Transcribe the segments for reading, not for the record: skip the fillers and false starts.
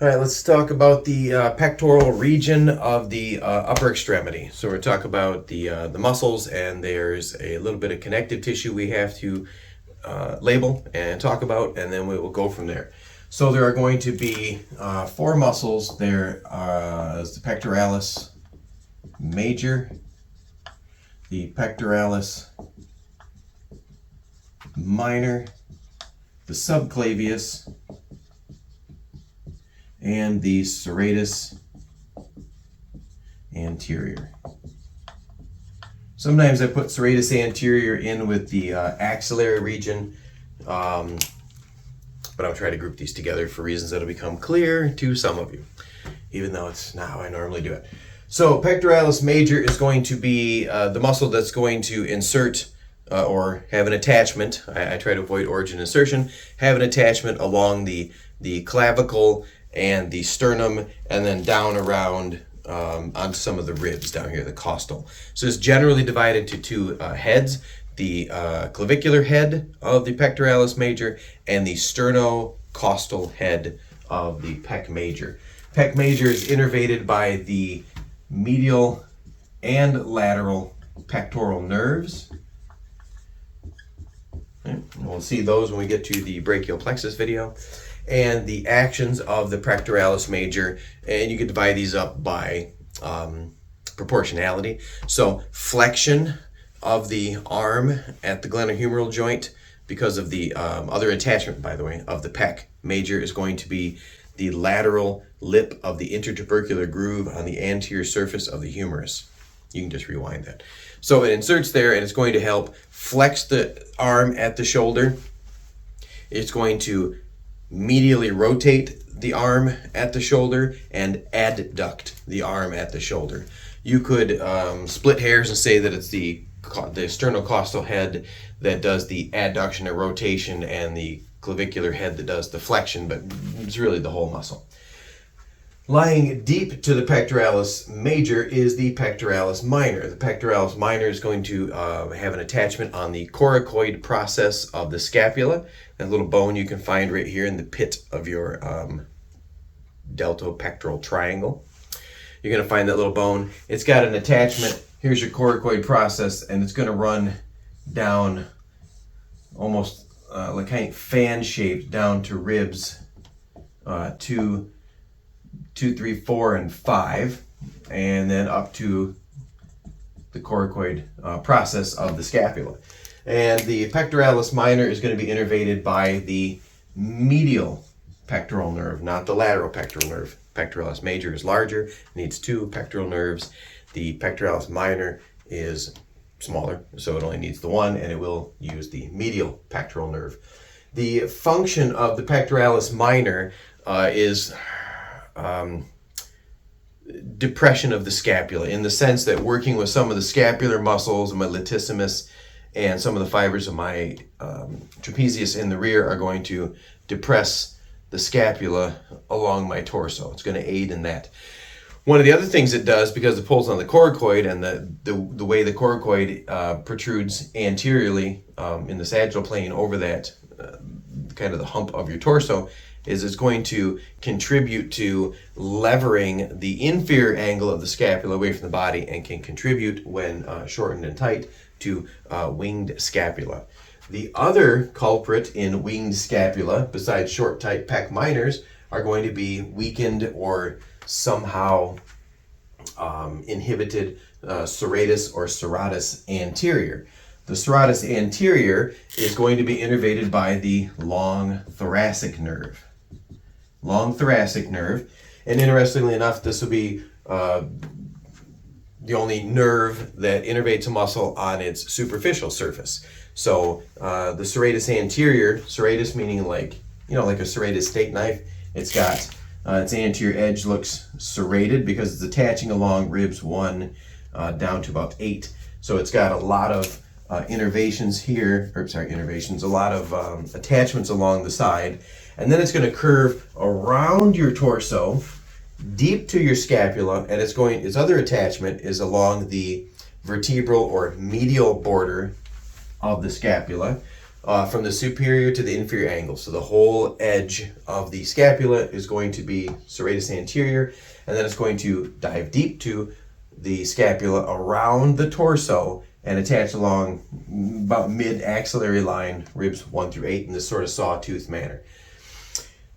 All right, let's talk about the pectoral region of the upper extremity. So we're talking about the muscles, and there's a little bit of connective tissue we have to label and talk about, and then we will go from there. So there are going to be four muscles. There is the pectoralis major, the pectoralis minor, the subclavius, and the serratus anterior. Sometimes I put serratus anterior in with the axillary region, but I'll try to group these together for reasons that'll become clear to some of you, even though it's not how I normally do it. So pectoralis major is going to be the muscle that's going to insert or have an attachment. I try to avoid origin insertion. Have an attachment along the clavicle and the sternum, and then down around onto some of the ribs down here, the costal. So it's generally divided into two heads: the clavicular head of the pectoralis major and the sternocostal head of the pec major. Pec major is innervated by the medial and lateral pectoral nerves. And we'll see those when we get to the brachial plexus video. And the actions of the pectoralis major, and you can divide these up by proportionality. So flexion of the arm at the glenohumeral joint, because of the other attachment, by the way, of the pec major, is going to be the lateral lip of the intertubercular groove on the anterior surface of the humerus. You can just rewind that. So it inserts there, and it's going to help flex the arm at the shoulder. It's going to medially rotate the arm at the shoulder and adduct the arm at the shoulder. You could split hairs and say that it's the sternocostal head that does the adduction and rotation, and the clavicular head that does the flexion, but it's really the whole muscle. Lying deep to the pectoralis major is the pectoralis minor. The pectoralis minor is going to have an attachment on the coracoid process of the scapula, that little bone you can find right here in the pit of your deltopectoral triangle. You're going to find that little bone. It's got an attachment. Here's your coracoid process, and it's going to run down almost like kind of fan shaped down to ribs 2, 3, 4, and 5, and then up to the coracoid process of the scapula. And the pectoralis minor is going to be innervated by the medial pectoral nerve, not the lateral pectoral nerve. Pectoralis major is larger, needs 2 pectoral nerves. The pectoralis minor is smaller, so it only needs the 1, and it will use the medial pectoral nerve. The function of the pectoralis minor is depression of the scapula, in the sense that working with some of the scapular muscles, my latissimus, and some of the fibers of my trapezius in the rear are going to depress the scapula along my torso. It's going to aid in that. One of the other things it does, because it pulls on the coracoid, and the way the coracoid protrudes anteriorly in the sagittal plane over that kind of the hump of your torso, is it's going to contribute to levering the inferior angle of the scapula away from the body, and can contribute, when shortened and tight, to winged scapula. The other culprit in winged scapula, besides short, tight pec minors, are going to be weakened or somehow inhibited serratus or serratus anterior. The serratus anterior is going to be innervated by the long thoracic nerve. Long thoracic nerve, and interestingly enough, this will be the only nerve that innervates a muscle on its superficial surface. So the serratus anterior, serratus meaning like a serrated steak knife, it's got its anterior edge looks serrated because it's attaching along ribs 1 down to about 8. So it's got a lot of innervations here, a lot of attachments along the side, and then it's going to curve around your torso, deep to your scapula, and its other attachment is along the vertebral or medial border of the scapula. from the superior to the inferior angle. So the whole edge of the scapula is going to be serratus anterior, and then it's going to dive deep to the scapula around the torso and attach along about mid-axillary line, ribs 1 through 8, in this sort of sawtooth manner.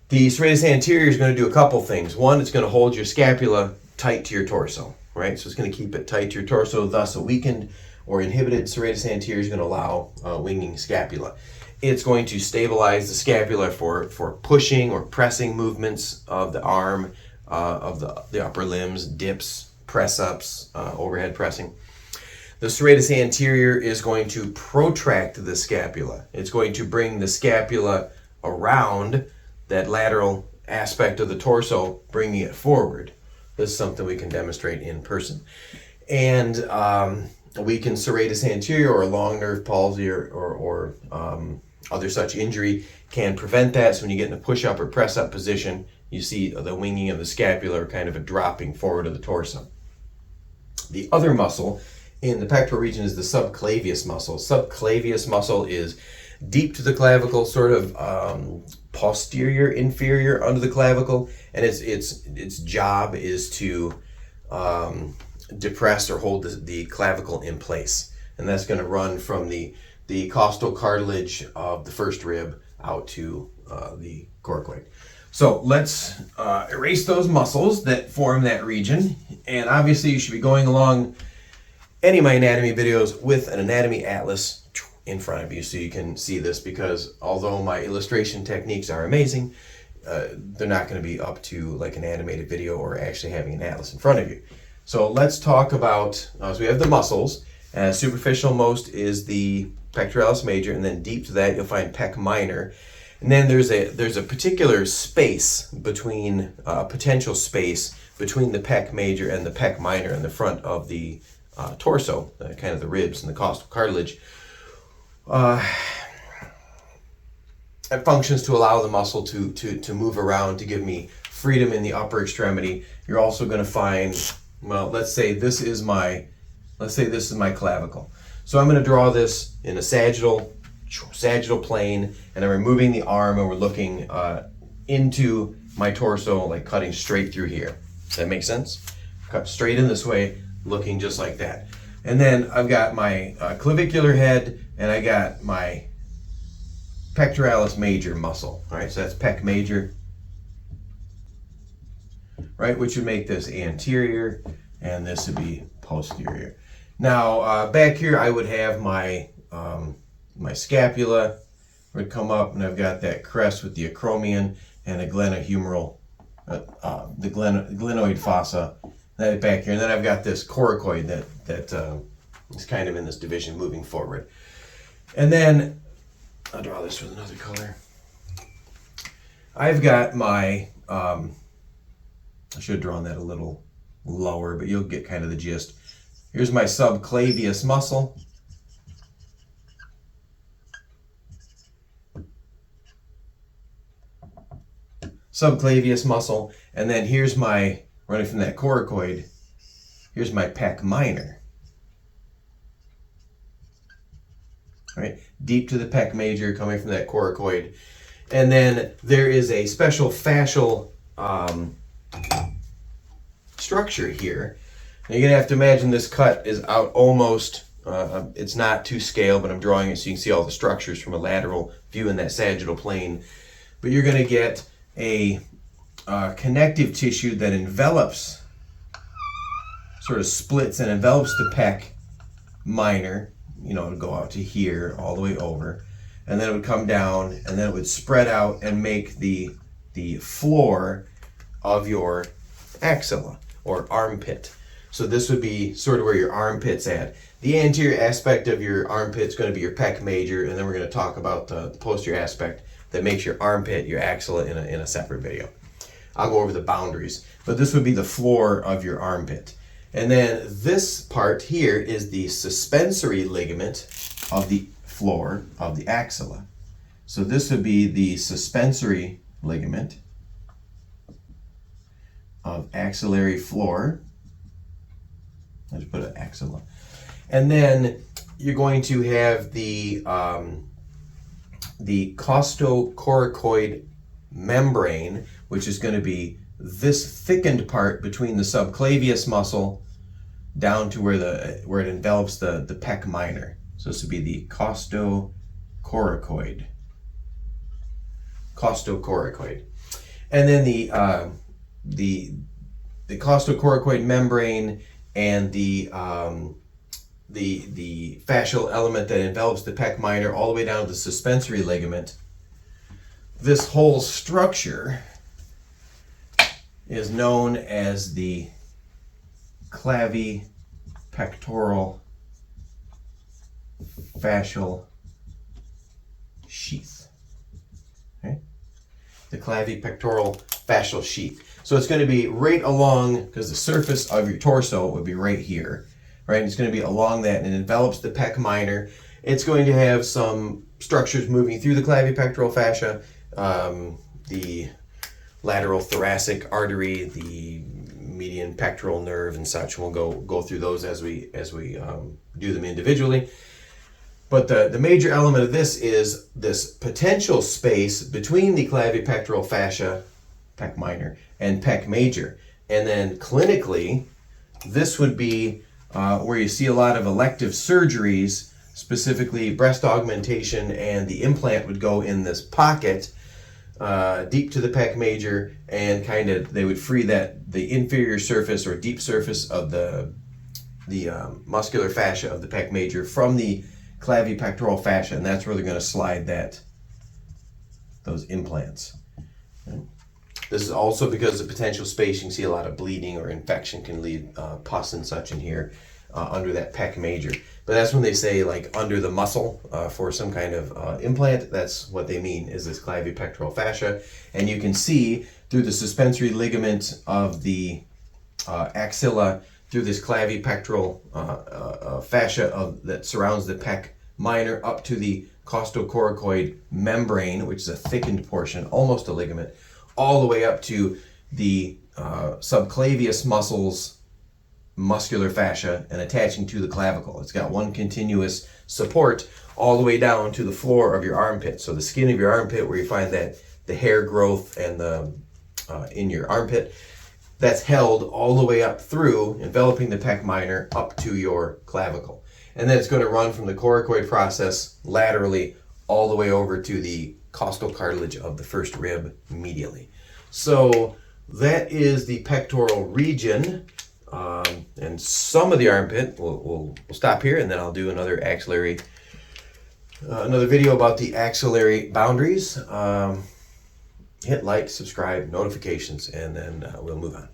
The serratus anterior is going to do a couple things. One, it's going to hold your scapula tight to your torso, right? So it's going to keep it tight to your torso, thus a weakened or inhibited serratus anterior is going to allow winging scapula. It's going to stabilize the scapula for pushing or pressing movements of the arm, of the upper limbs, dips, press-ups, overhead pressing. The serratus anterior is going to protract the scapula. It's going to bring the scapula around that lateral aspect of the torso, bringing it forward. This is something we can demonstrate in person. And we can serratus anterior or long nerve palsy or other such injury can prevent that. So when you get in a push-up or press-up position, you see the winging of the scapula or kind of a dropping forward of the torso. The other muscle in the pectoral region is the subclavius muscle. Subclavius muscle is deep to the clavicle, sort of posterior, inferior under the clavicle, and its job is to depress or hold the clavicle in place, and that's going to run from the costal cartilage of the first rib out to the coracoid. So let's erase those muscles that form that region, and obviously you should be going along any of my anatomy videos with an anatomy atlas in front of you so you can see this, because although my illustration techniques are amazing, they're not going to be up to like an animated video or actually having an atlas in front of you. So let's talk about, so we have the muscles. Superficial most is the pectoralis major, and then deep to that you'll find pec minor. And then there's a particular space between, potential space between the pec major and the pec minor in the front of the torso, kind of the ribs and the costal cartilage. It functions to allow the muscle to move around, to give me freedom in the upper extremity. You're also going to find, well, let's say this is my clavicle. So I'm going to draw this in a sagittal plane, and I'm removing the arm, and we're looking into my torso, like cutting straight through here. Does that make sense? Cut straight in this way, looking just like that. And then I've got my clavicular head, and I got my pectoralis major muscle. All right, so that's pec major, right, which would make this anterior, and this would be posterior. Now, back here I would have my my scapula would come up, and I've got that crest with the acromion and a glenohumeral, the glenoid fossa, that back here, and then I've got this coracoid that is kind of in this division moving forward. And then I'll draw this with another color. I've got my, I should have drawn that a little lower, but you'll get kind of the gist. Here's my subclavius muscle. Subclavius muscle, and then here's my, running from that coracoid, here's my pec minor. Right, deep to the pec major, coming from that coracoid. And then there is a special fascial structure here. Now you're gonna have to imagine this cut is out almost, it's not to scale, but I'm drawing it so you can see all the structures from a lateral view in that sagittal plane. But you're gonna get a connective tissue that envelops, sort of splits and envelops the pec minor. You know, it would go out to here, all the way over, and then it would come down, and then it would spread out and make the floor of your axilla or armpit. So this would be sort of where your armpit's at. The anterior aspect of your armpit's going to be your pec major, and then we're going to talk about the posterior aspect that makes your armpit, your axilla, in a separate video. I'll go over the boundaries, but this would be the floor of your armpit. And then this part here is the suspensory ligament of the floor of the axilla. So this would be the suspensory ligament of axillary floor. I'll just put an axilla. And then you're going to have the the costocoracoid membrane, which is going to be this thickened part between the subclavius muscle down to where it envelops the pec minor. So this would be the costocoracoid. And then the costocoracoid membrane and the fascial element that envelops the pec minor all the way down to the suspensory ligament. This whole structure is known as the clavipectoral fascial sheath. Okay? The clavipectoral fascial sheath. So it's going to be right along, because the surface of your torso would be right here, right? And it's going to be along that, and it envelops the pec minor. It's going to have some structures moving through the clavipectoral fascia, the lateral thoracic artery, the median pectoral nerve, and such. We'll go through those as we do them individually. But the major element of this is this potential space between the clavipectoral fascia, pec minor, and pec major. And then clinically, this would be where you see a lot of elective surgeries, specifically breast augmentation, and the implant would go in this pocket deep to the pec major, and kind of they would free the inferior surface or deep surface of the muscular fascia of the pec major from the clavipectoral fascia, and that's where they're going to slide those implants. Okay. This is also because of potential space. You can see a lot of bleeding or infection can lead pus and such in here under that pec major. But that's when they say like under the muscle for some kind of implant. That's what they mean, is this clavipectoral fascia. And you can see through the suspensory ligament of the axilla, through this clavipectoral fascia that surrounds the pec minor up to the costocoracoid membrane, which is a thickened portion, almost a ligament, all the way up to the subclavius muscles, muscular fascia, and attaching to the clavicle. It's got one continuous support all the way down to the floor of your armpit. So the skin of your armpit, where you find that the hair growth and the in your armpit, that's held all the way up through, enveloping the pec minor up to your clavicle. And then it's going to run from the coracoid process laterally all the way over to the costal cartilage of the first rib medially. So that is the pectoral region. And some of the armpit, we'll stop here, and then I'll do another video about the axillary boundaries. Hit like, subscribe, notifications, and then we'll move on.